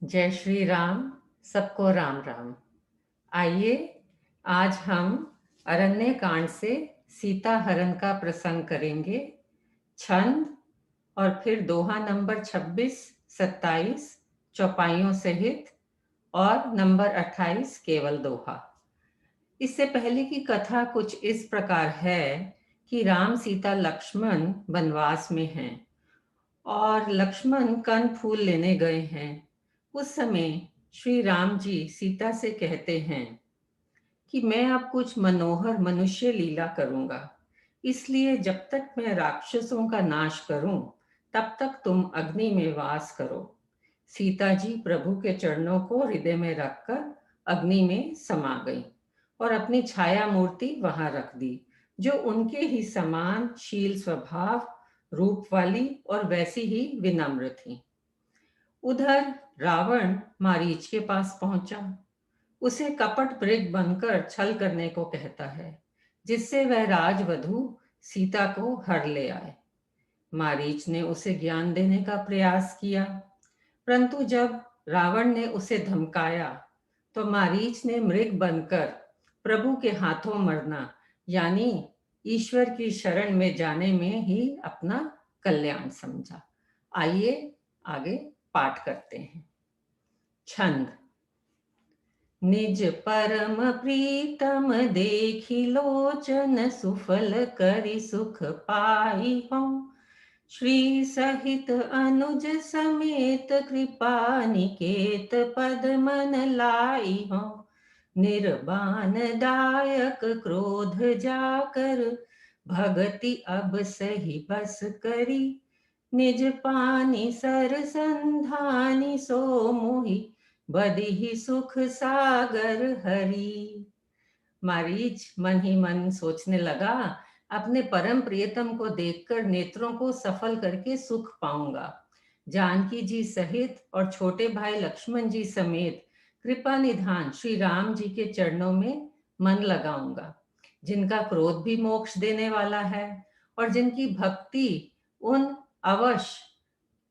जय श्री राम। सबको राम राम। आइए आज हम अरण्य कांड से सीता हरण का प्रसंग करेंगे। छंद और फिर दोहा नंबर 26, 27 चौपाइयों सहित और नंबर 28 केवल दोहा। इससे पहले की कथा कुछ इस प्रकार है कि राम सीता लक्ष्मण वनवास में हैं और लक्ष्मण कन फूल लेने गए हैं। उस समय श्री राम जी सीता से कहते हैं कि मैं अब कुछ मनोहर मनुष्य लीला करूंगा, इसलिए जब तक मैं राक्षसों का नाश करूं तब तक तुम अग्नि में वास करो। सीता जी प्रभु के चरणों को हृदय में रखकर अग्नि में समा गई और अपनी छाया मूर्ति वहां रख दी, जो उनके ही समान शील स्वभाव रूप वाली और वैसी ही विनम्र थी। उधर रावण मारीच के पास पहुंचा, उसे कपट मृग बनकर छल करने को कहता है, जिससे वह राजवधू सीता को हर ले आए। मारीच ने उसे ज्ञान देने का प्रयास किया, परंतु जब रावण ने उसे धमकाया तो मारीच ने मृग बनकर प्रभु के हाथों मरना यानी ईश्वर की शरण में जाने में ही अपना कल्याण समझा। आइए आगे पाठ करते हैं। छंद। निज परम प्रीतम देखी लोचन सुफल करि सुख पाई हूँ। श्री सहित अनुज समेत कृपा निकेत पद मन लाई हूँ। निर्बान दायक क्रोध जाकर भगति अब सही बस करी। निज पानी सर संधानी सो मोहि बदिहि सुख सागर हरि। मारीच मन ही मन सोचने लगा, अपने परम प्रियतम को देखकर नेत्रों को सफल करके सुख पाऊंगा। जानकी जी सहित और छोटे भाई लक्ष्मण जी समेत कृपा निधान श्री राम जी के चरणों में मन लगाऊंगा, जिनका क्रोध भी मोक्ष देने वाला है और जिनकी भक्ति उन अवश्य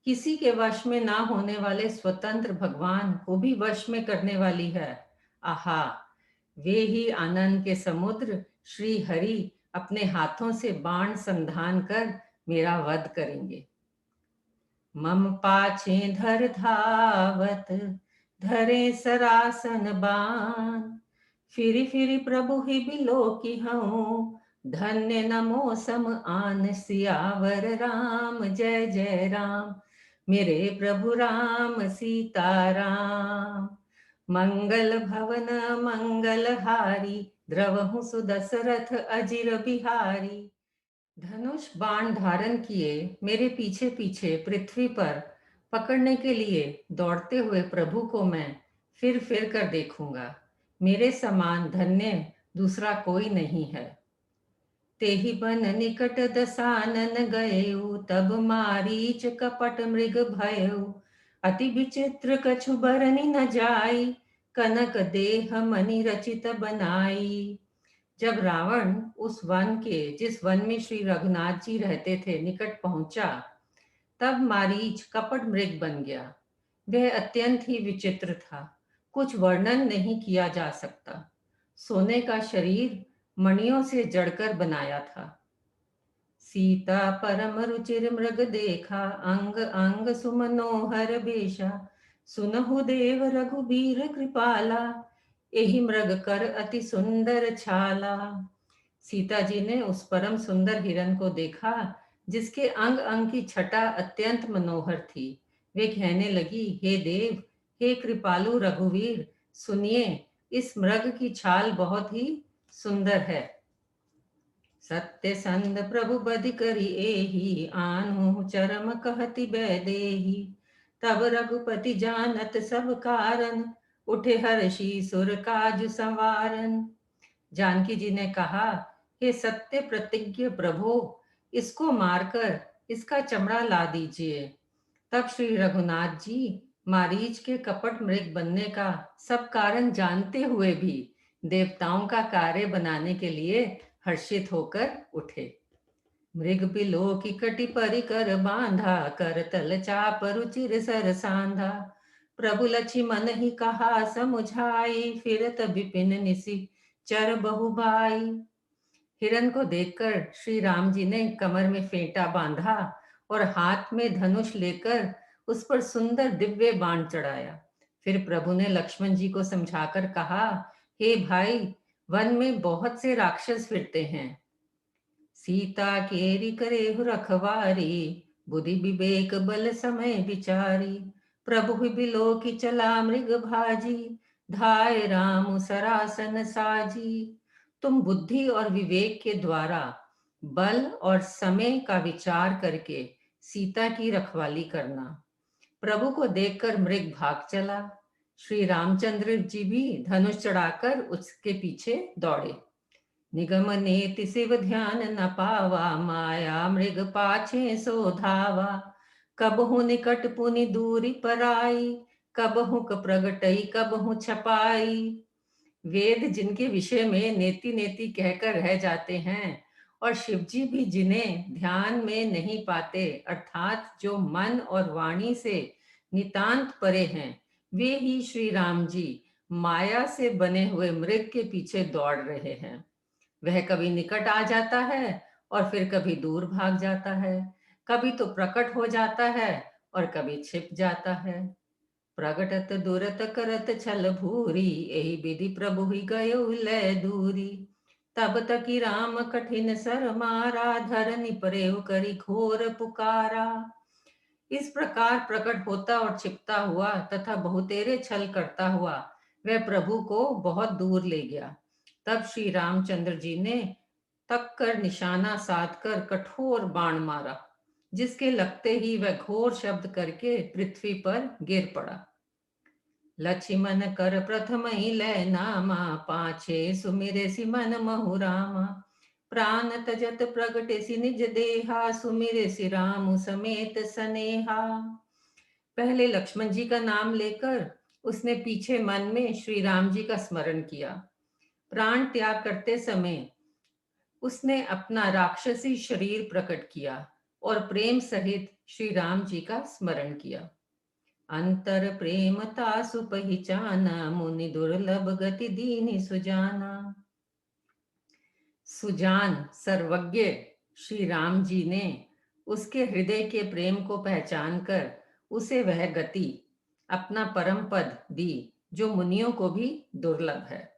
किसी के वश में ना होने वाले स्वतंत्र भगवान को भी वश में करने वाली है। आहा, वे ही आनंद के समुद्र श्री हरि अपने हाथों से बाण संधान कर मेरा वध करेंगे। मम पाछे धर धावत धरे सरासन बाण। फिरी फिरी प्रभु ही बिलो की हूँ, धन्य नमो सम आन। सियावर राम जय जय राम, मेरे प्रभु राम सीताराम। मंगल भवन मंगलहारी, द्रवहु सुदशरथ अजिर बिहारी। धनुष बाण धारण किए मेरे पीछे पीछे पृथ्वी पर पकड़ने के लिए दौड़ते हुए प्रभु को मैं फिर कर देखूंगा। मेरे समान धन्य दूसरा कोई नहीं है। तेहि बन निकट दसानन गयउ, तब मारीच कपट मृग भयउ। अति विचित्र कछु बरनि न जाई, कनक देह मणि रचित बनाई। जब रावण उस वन के जिस वन में श्री रघुनाथ जी रहते थे निकट पहुंचा, तब मारीच कपट मृग बन गया। वह अत्यंत ही विचित्र था, कुछ वर्णन नहीं किया जा सकता। सोने का शरीर मणियों से जड़कर बनाया था। सीता परम रुचिर मृग देखा, अंग अंग सुमनोहर बेशा। सुनहु देव रघुबीर कृपाला, एहि मृग कर अति सुंदर छाला। सीता जी ने उस परम सुंदर हिरण को देखा, जिसके अंग अंग की छटा अत्यंत मनोहर थी। वे कहने लगी, हे देव, हे कृपालु रघुवीर, सुनिए, इस मृग की छाल बहुत ही सुंदर है। सत्य संद प्रभु बदि करी एही, आनु चरम कहति बैदेही। तब रघुपति जानत सब कारण, उठे हर्षि सुर काज संवारन। जानकी जी ने कहा, हे सत्य प्रतिज्ञ प्रभु, इसको मारकर इसका चमड़ा ला दीजिए। तब श्री रघुनाथ जी मारीच के कपट मृग बनने का सब कारण जानते हुए भी देवताओं का कार्य बनाने के लिए हर्षित होकर उठे। मृग बिलो की कटि परिकर बांधा, कर तल चाप रुचिर सर सांधा। प्रभु लक्ष्मण ही कहा समुझाई, फिरत विपिन निशिचर बहुबाई। हिरन को देखकर श्री राम जी ने कमर में फेंटा बांधा और हाथ में धनुष लेकर उस पर सुंदर दिव्य बाण चढ़ाया। फिर प्रभु ने लक्ष्मण जी को समझाकर कहा, हे भाई, वन में बहुत से राक्षस फिरते हैं। सीता केरी करे रखवारी, बुद्धि विवेक बल समय विचारी। प्रभु बिलो की चला मृग भाजी, धाय राम सरासन साजी। तुम बुद्धि और विवेक के द्वारा बल और समय का विचार करके सीता की रखवाली करना। प्रभु को देखकर मृग भाग चला। श्री रामचंद्र जी भी धनुष चढ़ाकर उसके पीछे दौड़े। निगम नेति शिव ध्यान न पावा, माया मृग पाछे सो धावा। कबहु निकट पुनि दूरी पराई, कबहु प्रगटई कबहु छपाई। वेद जिनके विषय में नेति नेति कहकर रह जाते हैं और शिवजी भी जिन्हें ध्यान में नहीं पाते, अर्थात जो मन और वाणी से नितांत परे हैं, वे ही श्री राम जी माया से बने हुए मृग के पीछे दौड़ रहे हैं। वह कभी निकट आ जाता है और फिर कभी दूर भाग जाता है, कभी तो प्रकट हो जाता है और कभी छिप जाता है। प्रगटत दुरत करत छल भूरी, यही विधि प्रभु ही गयो लय दूरी। तब तकी राम कठिन सर मारा, धरनि परेव करी घोर पुकारा। इस प्रकार प्रकट होता और छिपता हुआ तथा बहुतेरे छल करता हुआ वह प्रभु को बहुत दूर ले गया। तब श्री रामचंद्र जी ने तक कर निशाना साध कर कठोर बाण मारा, जिसके लगते ही वह घोर शब्द करके पृथ्वी पर गिर पड़ा। लक्ष्मण कर प्रथम ही लय नामा, पाछे सुमिरे सि मन महु रामा। प्राण तजत प्रगटे सि निज देहा, सुमिरे सि राम समेत सनेहा। पहले लक्ष्मण जी का नाम लेकर उसने पीछे मन में श्री राम जी का स्मरण किया। प्राण त्याग करते समय उसने अपना राक्षसी शरीर प्रकट किया और प्रेम सहित श्री राम जी का स्मरण किया। अंतर प्रेम तासु पहिचाना, मुनि दुर्लभ गति दीनि सुजाना। सुजान सर्वज्ञ श्री राम जी ने उसके हृदय के प्रेम को पहचान कर उसे वह गति, अपना परम पद दी, जो मुनियों को भी दुर्लभ है।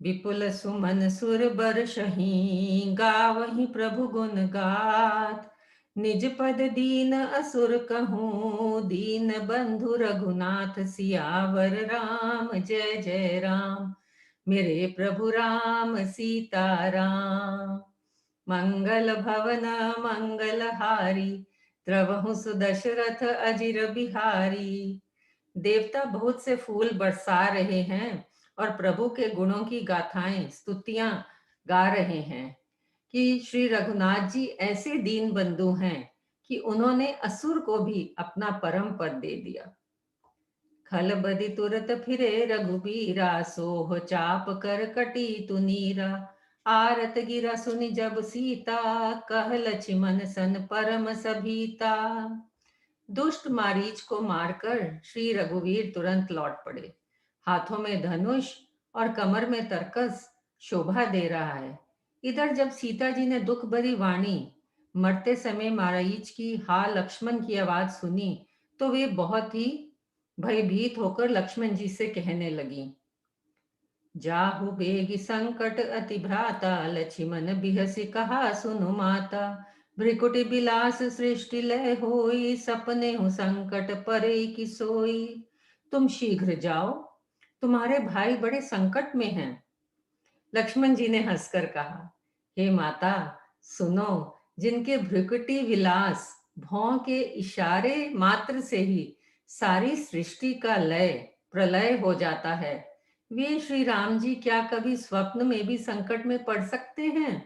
विपुल सुमन सुर बरसहि, गावहि प्रभु गुण गात। निज पद दीन असुर कहूँ, दीन बंधु रघुनाथ। सियावर राम जय जय राम, मेरे प्रभु राम सीता राम। मंगल भवन मंगल हारी, द्रवहु सुदशरथ अजिर बिहारी। देवता बहुत से फूल बरसा रहे हैं और प्रभु के गुणों की गाथाएं स्तुतियां गा रहे हैं कि श्री रघुनाथ जी ऐसे दीन बंधु हैं कि उन्होंने असुर को भी अपना परम पद दे दिया। खल बदि तुरत फिरे रघुबीरा, सोह चाप कर कटी तुनीरा। आरत गिरा सुनि जब सीता, कह लक्ष्मण सन परम सभीता। दुष्ट मारीच को मारकर श्री रघुवीर तुरंत लौट पड़े। हाथों में धनुष और कमर में तरकस शोभा दे रहा है। इधर जब सीता जी ने दुख भरी वाणी मरते समय मारीच की हा लक्ष्मण की आवाज सुनी, तो वे बहुत ही भयभीत होकर लक्ष्मण जी से कहने लगी, जाहु बेगी संकट अति भ्राता, लक्ष्मण बिहसी कहा सुनु माता। भ्रिकुटि बिलास सृष्टि लय होई, सपने हूँ संकट परे की सोई। तुम शीघ्र जाओ, तुम्हारे भाई बड़े संकट में हैं। लक्ष्मण जी ने हंसकर कहा, हे माता सुनो, जिनके भ्रिकुटि विलास भौं के इशारे मात्र से ही सारी सृष्टि का लय प्रलय हो जाता है, वे श्री राम जी क्या कभी स्वप्न में भी संकट में पड़ सकते हैं।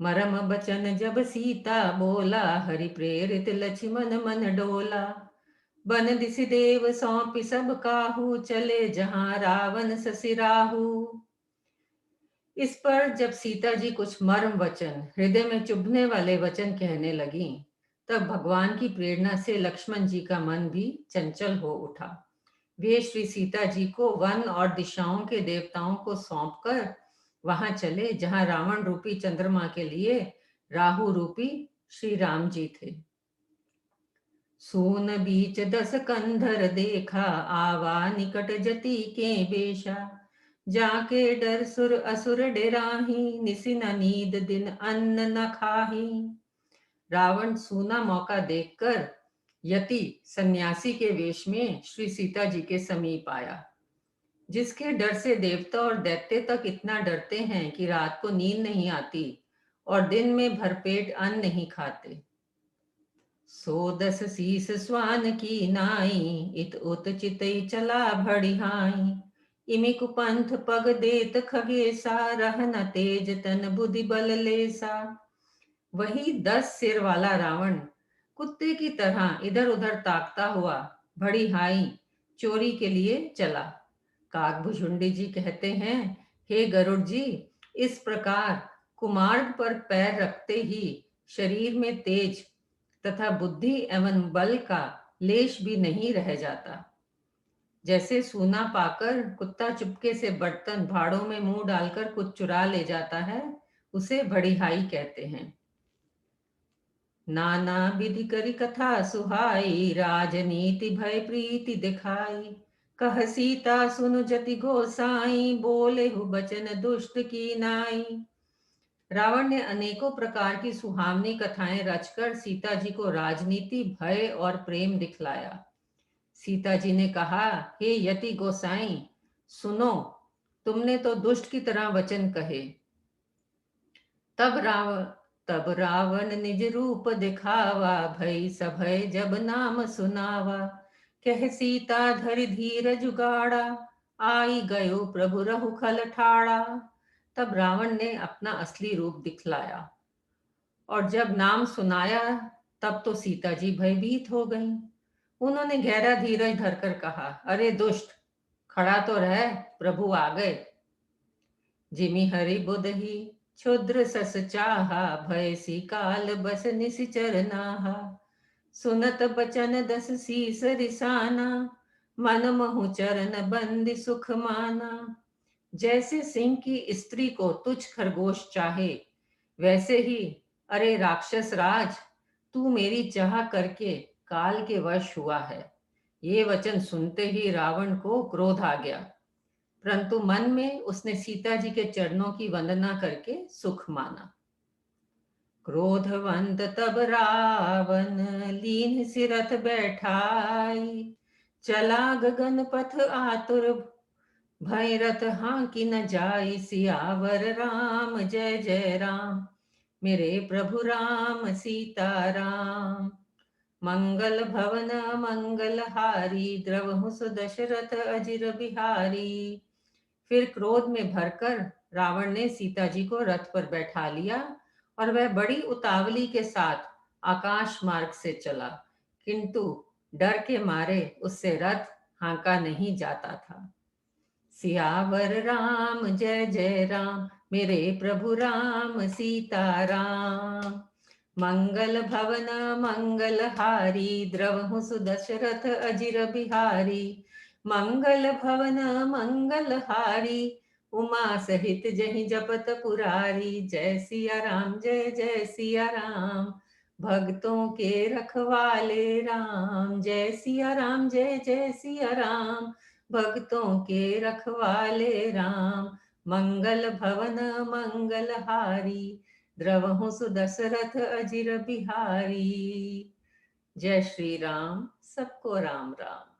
मरम बचन जब सीता बोला, हरि प्रेरित लक्ष्मण मन डोला। बन दिस देव सौंपि सब काहू, चले जहां रावण ससिराहू। इस पर जब सीता जी कुछ मर्म वचन, हृदय में चुभने वाले वचन कहने लगी, तब भगवान की प्रेरणा से लक्ष्मण जी का मन भी चंचल हो उठा। वे श्री सीता जी को वन और दिशाओं के देवताओं को सौंपकर वहां चले जहां रावण रूपी चंद्रमा के लिए राहु रूपी श्री राम जी थे। सून बीच दस कंधर देखा, आवा निकट जति के बेशा, जाके डर सुर असुर डेराही, निसि न नींद दिन अन्न न खाही। रावण सूना मौका देखकर यति सन्यासी के वेश में श्री सीता जी के समीप आया, जिसके डर से देवता और दैत्य तक इतना डरते हैं कि रात को नींद नहीं आती और दिन में भरपेट अन्न नहीं खाते। सो दस शीस स्वान की नाई, इत उत चितई चला भड़िहाई, इमि कुपंथ पग देत खगेसा, रहन तेज तन बुद्धि बल लेसा। वही 10 सिर वाला रावण कुत्ते की तरह इधर उधर ताकता हुआ भड़िहाई चोरी के लिए चला। काकभुजुंडी जी कहते हैं, हे गरुड़ जी, इस प्रकार कुमार्ग पर पैर रखते ही शरीर में तेज तथा बुद्धि एवं बल का लेश भी नहीं रह जाता। जैसे सूना पाकर कुत्ता चुपके से बर्तन भाड़ों में मुंह डालकर कुछ चुरा ले जाता है, उसे भड़िहाई कहते हैं। नाना विधि करी कथा सुहाई, राजनीति भय प्रीति दिखाई, कह सीता सुनु जति गोसाई, बोले हु बचन दुष्ट की नाई। रावण ने अनेकों प्रकार की सुहावनी कथाएं रचकर सीता जी को राजनीति, भय और प्रेम दिखलाया। सीता जी ने कहा, हे यति गोसाई, सुनो, तुमने तो दुष्ट की तरह वचन कहे। तब रावण निज रूप दिखावा, भई सभय जब नाम सुनावा, कह सीता धरि धीर जुगाड़ा, आई गयो प्रभु रहु खल ठाड़ा। तब रावण ने अपना असली रूप दिखलाया और जब नाम सुनाया तब तो सीता जी भयभीत हो गईं। उन्होंने गहरा धीरज धरकर कहा, अरे दुष्ट, खड़ा तो रह, प्रभु आ गए। जिमि हरि बुदहि क्षुद्र सस चाहा, भय सी काल बस निसिचर नाहा, सुनत बचन दस शीस रिसाना, मन महु चरण बंदी सुख माना। जैसे सिंह की स्त्री को तुच्छ खरगोश चाहे, वैसे ही अरे राक्षस राज, तू मेरी चाह करके काल के वश हुआ है। ये वचन सुनते ही रावण को क्रोध आ गया, परंतु मन में उसने सीता जी के चरणों की वंदना करके सुख माना। क्रोधवंत तब रावण लीन सिरथ बैठाई, चला गगन पथ आतुर, भय रथ हांकी न जाई, सियावर राम जय जय राम, मेरे प्रभु राम सीता राम। मंगल भवन मंगल हारी, द्रवहु सुदशरथ अजिर बिहारी। फिर क्रोध में भरकर रावण ने सीता जी को रथ पर बैठा लिया और वह बड़ी उतावली के साथ आकाश मार्ग से चला, किंतु डर के मारे उससे रथ हाँका नहीं जाता था। सियावर राम जय जय राम, मेरे प्रभु राम सीता राम। मंगल भवन मंगल हारी, द्रवहु सुदशरथ अजिर बिहारी। मंगल भवन मंगल हारी, उमा सहित जहि जपत पुरारी। जय सिया राम जय जय सिया राम, भक्तों के रखवाले राम। जय सिया राम जय जय सिया राम, भक्तों के रखवाले राम। मंगल भवन मंगल हारी, द्रवहु सुदशरथ अजिर बिहारी। जय श्री राम, सबको राम राम।